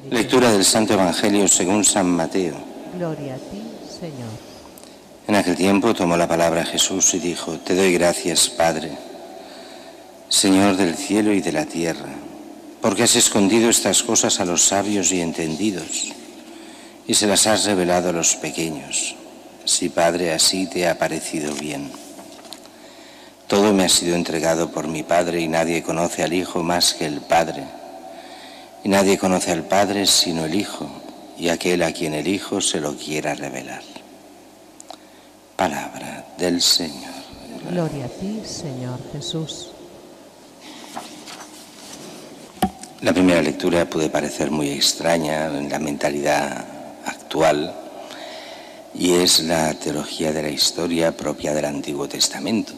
Lectura del Santo Evangelio según San Mateo. Gloria a ti, Señor. En aquel tiempo tomó la palabra Jesús y dijo: Te doy gracias, Padre, Señor del cielo y de la tierra, porque has escondido estas cosas a los sabios y entendidos, y se las has revelado a los pequeños. Sí, Padre, así te ha parecido bien. Todo me ha sido entregado por mi Padre, y nadie conoce al Hijo más que el Padre. Y nadie conoce al Padre sino el Hijo, y aquel a quien el Hijo se lo quiera revelar. Palabra del Señor. Gloria a ti, Señor Jesús. La primera lectura puede parecer muy extraña en la mentalidad actual, y es la teología de la historia propia del Antiguo Testamento.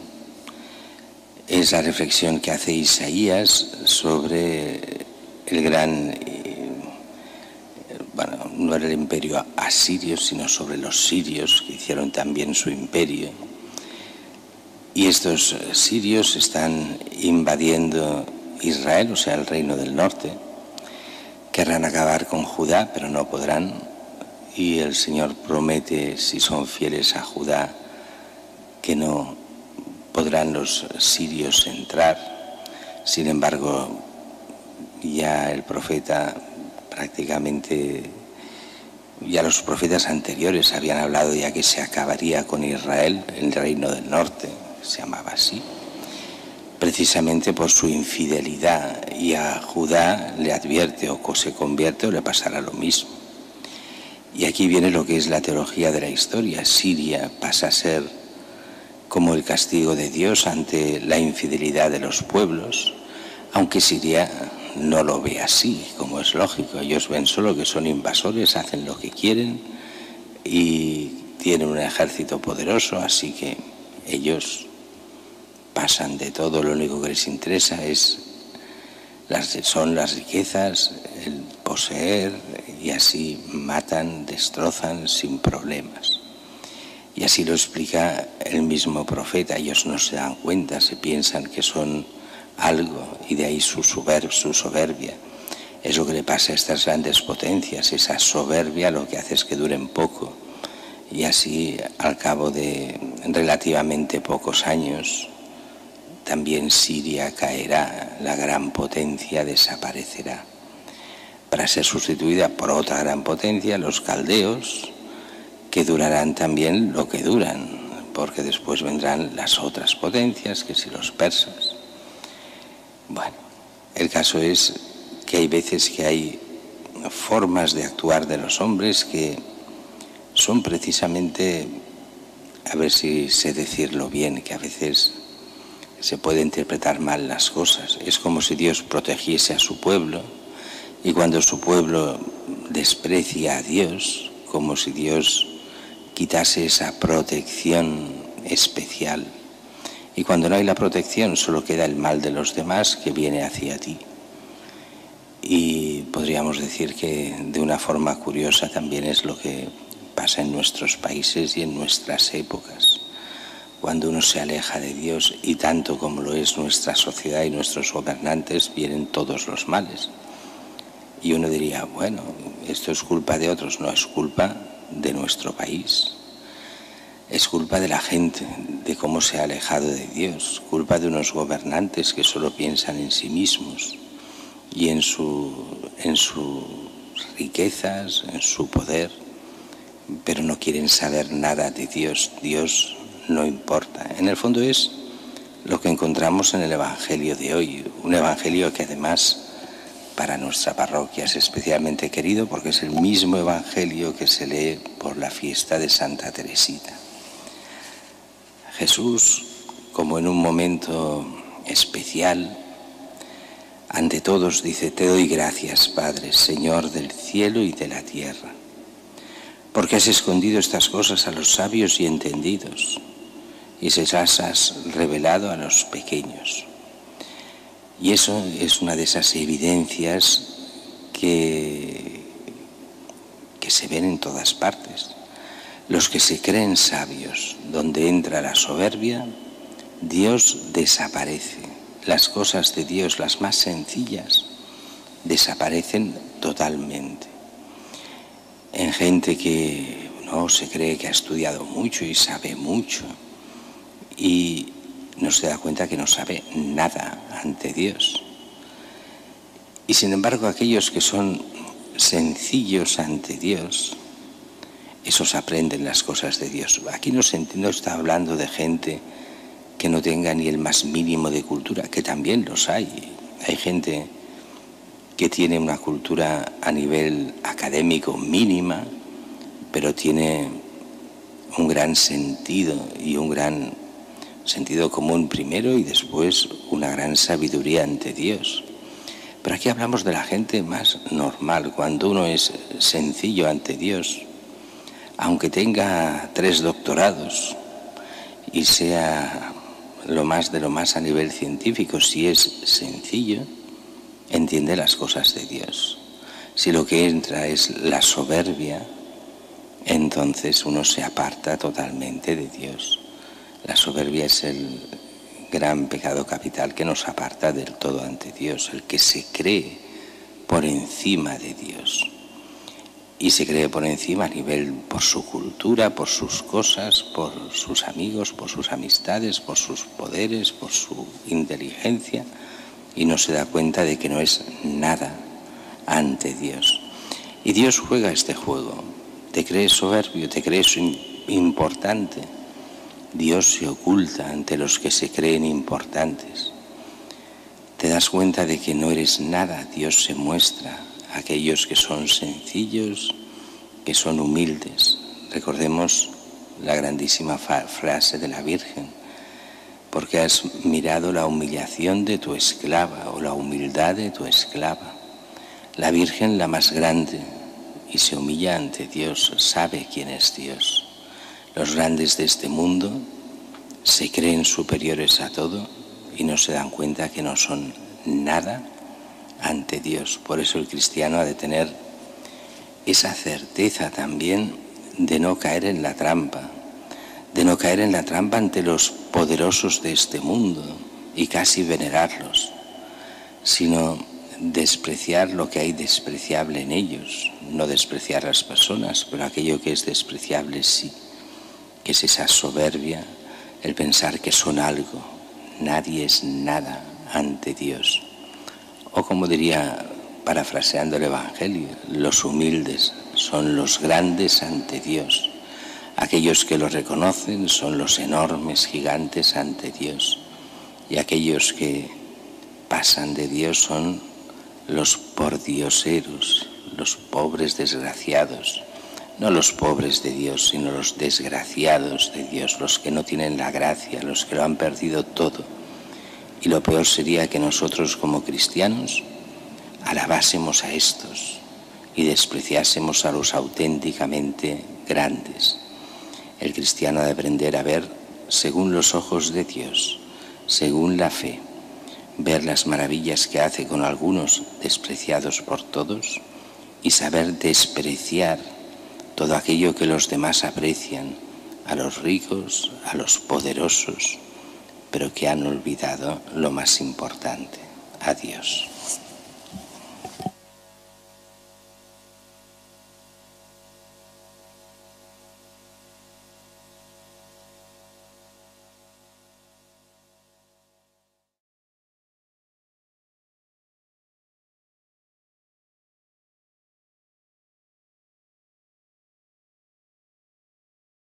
Es la reflexión que hace Isaías sobre el gran, no era el imperio asirio, sino sobre los sirios, que hicieron también su imperio. Y estos sirios están invadiendo Israel, o sea, el reino del norte. Querrán acabar con Judá, pero no podrán. Y el Señor promete, si son fieles a Judá, que no podrán los sirios entrar. Sin embargo, ya el profeta prácticamente, ya los profetas anteriores habían hablado ya que se acabaría con Israel, el reino del norte, se llamaba así, precisamente por su infidelidad, y a Judá le advierte: o se convierte o le pasará lo mismo. Y aquí viene lo que es la teología de la historia. Siria pasa a ser como el castigo de Dios ante la infidelidad de los pueblos, aunque Siria no lo ve así, como es lógico. Ellos ven solo que son invasores, hacen lo que quieren y tienen un ejército poderoso, así que ellos pasan de todo. Lo único que les interesa son las riquezas, el poseer, y así matan, destrozan sin problemas. Y así lo explica el mismo profeta. Ellos no se dan cuenta, se piensan que son algo, y de ahí su soberbia. Es lo que le pasa a estas grandes potencias. Esa soberbia lo que hace es que duren poco, y así al cabo de relativamente pocos años también Siria caerá, la gran potencia desaparecerá, para ser sustituida por otra gran potencia, los caldeos, que durarán también lo que duran, porque después vendrán las otras potencias, que si los persas. Bueno, el caso es que hay veces que hay formas de actuar de los hombres que son precisamente, a ver si sé decirlo bien, que a veces se puede interpretar mal las cosas. Es como si Dios protegiese a su pueblo, y cuando su pueblo desprecia a Dios, como si Dios quitase esa protección especial. Y cuando no hay la protección, solo queda el mal de los demás que viene hacia ti. Y podríamos decir que de una forma curiosa también es lo que pasa en nuestros países y en nuestras épocas. Cuando uno se aleja de Dios, y tanto como lo es nuestra sociedad y nuestros gobernantes, vienen todos los males. Y uno diría, bueno, esto es culpa de otros. No, es culpa de nuestro país. Es culpa de la gente, de cómo se ha alejado de Dios, culpa de unos gobernantes que solo piensan en sí mismos y en sus riquezas, en su poder, pero no quieren saber nada de Dios. Dios no importa. En el fondo es lo que encontramos en el Evangelio de hoy, un Evangelio que además para nuestra parroquia es especialmente querido porque es el mismo Evangelio que se lee por la fiesta de Santa Teresita. Jesús, como en un momento especial, ante todos dice: Te doy gracias, Padre, Señor del cielo y de la tierra, porque has escondido estas cosas a los sabios y entendidos, y se las has revelado a los pequeños. Y eso es una de esas evidencias que se ven en todas partes. Los que se creen sabios, donde entra la soberbia, Dios desaparece. Las cosas de Dios, las más sencillas, desaparecen totalmente. En gente que no se cree que ha estudiado mucho y sabe mucho y no se da cuenta que no sabe nada ante Dios. Y sin embargo, aquellos que son sencillos ante Dios, esos aprenden las cosas de Dios. Aquí no está hablando de gente que no tenga ni el más mínimo de cultura, que también los hay. Hay gente que tiene una cultura a nivel académico mínima, pero tiene un gran sentido y un gran sentido común primero y después una gran sabiduría ante Dios. Pero aquí hablamos de la gente más normal, cuando uno es sencillo ante Dios, aunque tenga 3 doctorados y sea lo más de lo más a nivel científico, si es sencillo, entiende las cosas de Dios. Si lo que entra es la soberbia, entonces uno se aparta totalmente de Dios. La soberbia es el gran pecado capital que nos aparta del todo ante Dios, el que se cree por encima de Dios. Y se cree por encima a nivel por su cultura, por sus cosas, por sus amigos, por sus amistades, por sus poderes, por su inteligencia, y no se da cuenta de que no es nada ante Dios. Y Dios juega este juego. Te crees soberbio, te crees importante. Dios se oculta ante los que se creen importantes. Te das cuenta de que no eres nada. Dios se muestra a aquellos que son sencillos, que son humildes. Recordemos la grandísima frase de la Virgen: porque has mirado la humillación de tu esclava, o la humildad de tu esclava. La Virgen, la más grande, y se humilla ante Dios, sabe quién es Dios. Los grandes de este mundo se creen superiores a todo y no se dan cuenta que no son nada ante Dios. Por eso el cristiano ha de tener esa certeza también de no caer en la trampa, ante los poderosos de este mundo y casi venerarlos, sino despreciar lo que hay despreciable en ellos, no despreciar las personas, pero aquello que es despreciable sí, que es esa soberbia, el pensar que son algo. Nadie es nada ante Dios. O como diría, parafraseando el Evangelio, los humildes son los grandes ante Dios. Aquellos que lo reconocen son los enormes gigantes ante Dios. Y aquellos que pasan de Dios son los pordioseros, los pobres desgraciados. No los pobres de Dios, sino los desgraciados de Dios, los que no tienen la gracia, los que lo han perdido todo. Y lo peor sería que nosotros como cristianos alabásemos a estos y despreciásemos a los auténticamente grandes. El cristiano ha de aprender a ver según los ojos de Dios, según la fe, ver las maravillas que hace con algunos despreciados por todos y saber despreciar todo aquello que los demás aprecian, a los ricos, a los poderosos, pero que han olvidado lo más importante, a Dios.